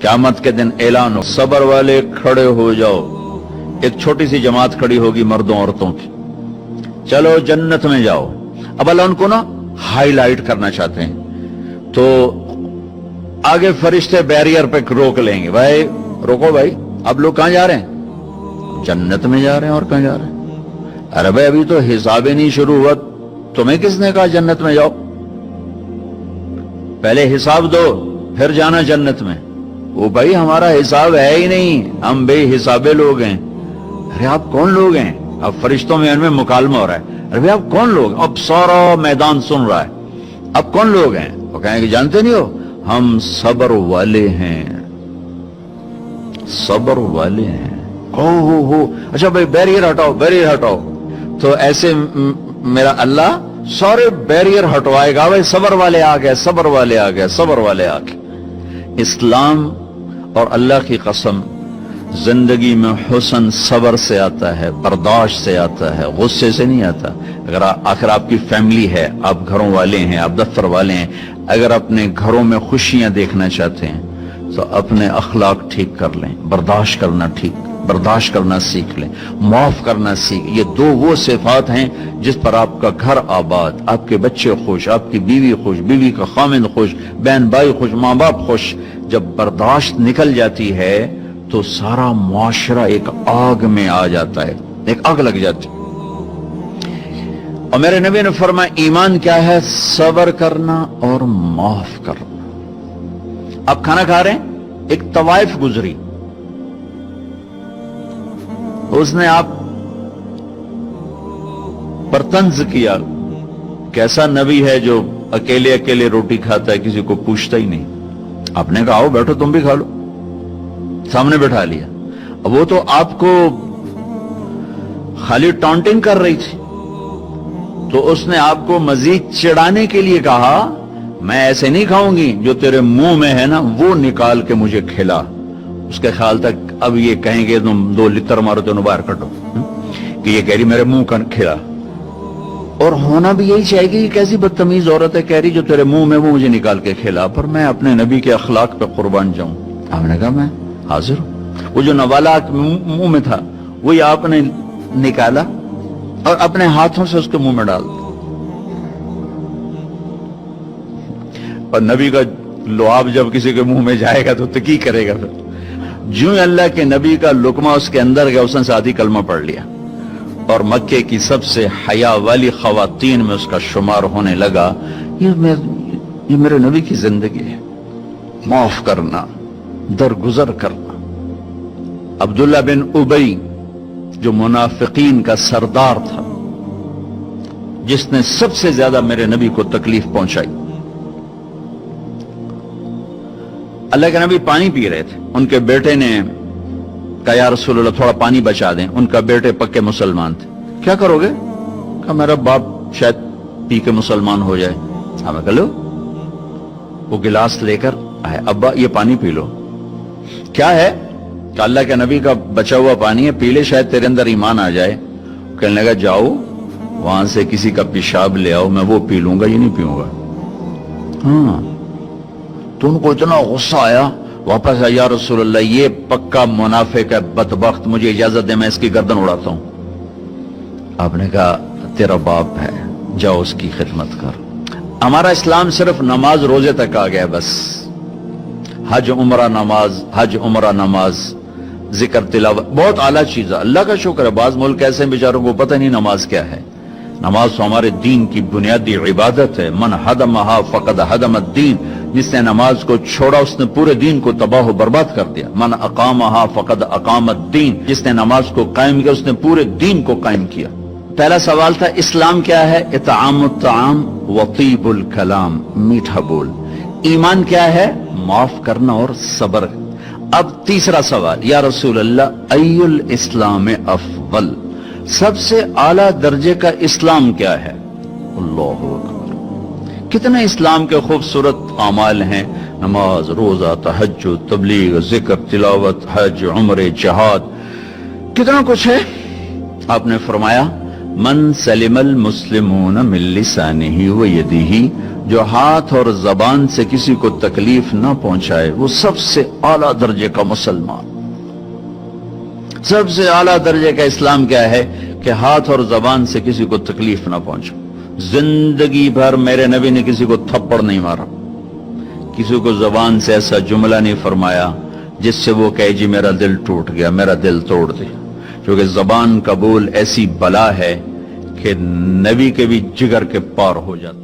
क़यामत के दिन ऐलान हो, सबर वाले खड़े हो जाओ। एक छोटी सी जमात खड़ी होगी मर्दों औरतों की, चलो जन्नत में जाओ। अब अल्लाह उनको ना हाईलाइट करना चाहते हैं, तो आगे फरिश्ते बैरियर पे रोक लेंगे, भाई रोको भाई, आप लोग कहां जा रहे हैं? जन्नत में जा रहे हैं। और कहां जा रहे हैं? अरे भाई अभी तो हिसाब ही नहीं शुरू हुआ, तुम्हें किसने कहा जन्नत में जाओ? पहले हिसाब दो फिर जाना जन्नत में। वो भाई हमारा हिसाब है ही नहीं, हम बेहिसाबे लोग हैं। अरे आप कौन लोग हैं? अब फरिश्तों में इनमें मुकालमा हो रहा है, अरे भाई आप कौन लोग? अब सारा मैदान सुन रहा है, अब कौन लोग हैं? वो कहेंगे जानते नहीं हो, हम सबर वाले हैं, सबर वाले हैं। हो अच्छा भाई बैरियर हटाओ, बैरियर हटाओ। तो ऐसे मेरा अल्लाह सारे बैरियर हटवाएगा, भाई सबर वाले आ गए, सबर वाले आ गए, सबर वाले आ गए। इस्लाम और अल्लाह की कसम, जिंदगी में हुस्न सबर से आता है, बर्दाश्त से आता है, गुस्से से नहीं आता। अगर आखिर आपकी फैमिली है, आप घरों वाले हैं, आप दफ्तर वाले हैं, अगर अपने घरों में खुशियां देखना चाहते हैं तो अपने अखलाक ठीक कर लें, बर्दाश्त करना सीख लें, माफ करना सीख। ये दो वो सिफात हैं जिस पर आपका घर आबाद, आपके बच्चे खुश, आपकी बीवी खुश, बीवी का खामिंद खुश, बहन भाई खुश, माँ बाप खुश। जब बर्दाश्त निकल जाती है तो सारा मुआशरा एक आग में आ जाता है, एक आग लग जाती है। और मेरे नबी ने फरमाया ईमान क्या है? सबर करना और माफ करना। आप खाना खा रहे हैं, एक तवाइफ गुजरी, उसने आप पर तंज किया, कैसा नबी है जो अकेले अकेले रोटी खाता है, किसी को पूछता ही नहीं। आपने कहा आओ बैठो तुम भी खा लो, सामने बैठा लिया। अब वो तो आपको खाली टॉन्टिंग कर रही थी, तो उसने आपको मजीद चिढ़ाने के लिए कहा मैं ऐसे नहीं खाऊंगी, जो तेरे मुंह में है ना वो निकाल के मुझे खिला। उसके ख्याल तक अब ये कहेंगे तुम 2 लितर मारो तो बाहर कटो, कि ये कह रही मेरे मुंह का खिला। और होना भी यही चाहेगी कि कैसी बदतमीज औरत है, कह रही जो तेरे मुंह में वो मुझे निकाल के खिला। पर मैं अपने नबी के अखलाक पे कुर्बान जाऊं। आपने कहा मैं हाजिर हूं। वो जो नवाला मुंह में था वही आपने निकाला और अपने हाथों से उसके मुंह में डाल दिया। और नबी का लुआब जब किसी के मुंह में जाएगा तो की करेगा? फिर जो अल्लाह के नबी का लुकमा उसके अंदर गया, उसने सादी कलमा पढ़ लिया और मक्के की सबसे हया वाली खवातीन में उसका शुमार होने लगा। ये मेरे नबी की जिंदगी है, माफ करना, दरगुजर करना। अब्दुल्ला बिन उबई जो मुनाफिकीन का सरदार था, जिसने सबसे ज्यादा मेरे नबी को तकलीफ पहुंचाई। अल्लाह के नबी पानी पी रहे थे, उनके बेटे ने कहा या रसूल अल्लाह थोड़ा पानी बचा दें। उनका बेटे पक्के मुसलमान थे। क्या करोगे? कहा मेरा बाप शायद पी के मुसलमान हो जाए। हमें कह लो। वो गिलास लेकर आए, अब्बा ये पानी पी लो। क्या है? अल्लाह के नबी का बचा हुआ पानी है, पी ले, शायद तेरे अंदर ईमान आ जाए। कहने लगा जाओ वहां से किसी का पेशाब ले आओ, मैं वो पी लूंगा, ये नहीं पीऊंगा। हाँ, तो उनको इतना गुस्सा आया, वापस आया या रसूल अल्लाह ये पक्का मुनाफिक है, बदबख्त, मुझे इजाजत दे मैं इसकी गर्दन उड़ाता हूं। आपने कहा तेरा बाप है, जाओ उसकी खिदमत कर। हमारा इस्लाम सिर्फ नमाज रोजे तक आ गया, बस हज उमरा नमाज, हज उमरा नमाज, जिक्र तिलावत बहुत आला चीज है, अल्लाह का शुक्र है। बाज मुल्क ऐसे बेचारों को पता नहीं नमाज क्या है। नमाज तो हमारे दीन की बुनियादी इबादत है। मन हदमहा फकद हदम दीन, जिसने नमाज को छोड़ा उसने पूरे दीन को तबाह बर्बाद कर दिया। मन अकामहा फकद अकामत दीन, जिसने नमाज को कायम किया उसने पूरे दीन को कायम किया। पहला सवाल था इस्लाम क्या है? इतामुत ताम व तीबुल कलाम, मीठा बोल। ईमान क्या है? माफ करना और सब्र। अब तीसरा सवाल, या रसूल अल्लाह अय्युल इस्लाम अफजल, सबसे आला दर्जे का इस्लाम क्या है? अल्लाहु अकबर। कितने इस्लाम के खूबसूरत अमाल हैं, नमाज, रोजा, तहज्जुद, तबलीग, जिक्र, तिलावत, हज, उम्रे, जिहाद, कितना कुछ है। आपने फरमाया मन सलिमल मुस्लिमून मिन लिसानिही व यदिही جو ہاتھ اور زبان سے کسی کو تکلیف نہ پہنچائے وہ سب سے اعلیٰ درجے کا مسلمان. سب سے اعلیٰ درجے کا اسلام کیا ہے؟ کہ ہاتھ اور زبان سے کسی کو تکلیف نہ پہنچو. زندگی بھر میرے نبی نے کسی کو تھپڑ نہیں مارا، کسی کو زبان سے ایسا جملہ نہیں فرمایا جس سے وہ کہے جی میرا دل ٹوٹ گیا، میرا دل توڑ دیا. کیونکہ زبان کا بول ایسی بلا ہے کہ نبی کے بھی جگر کے پار ہو جاتا.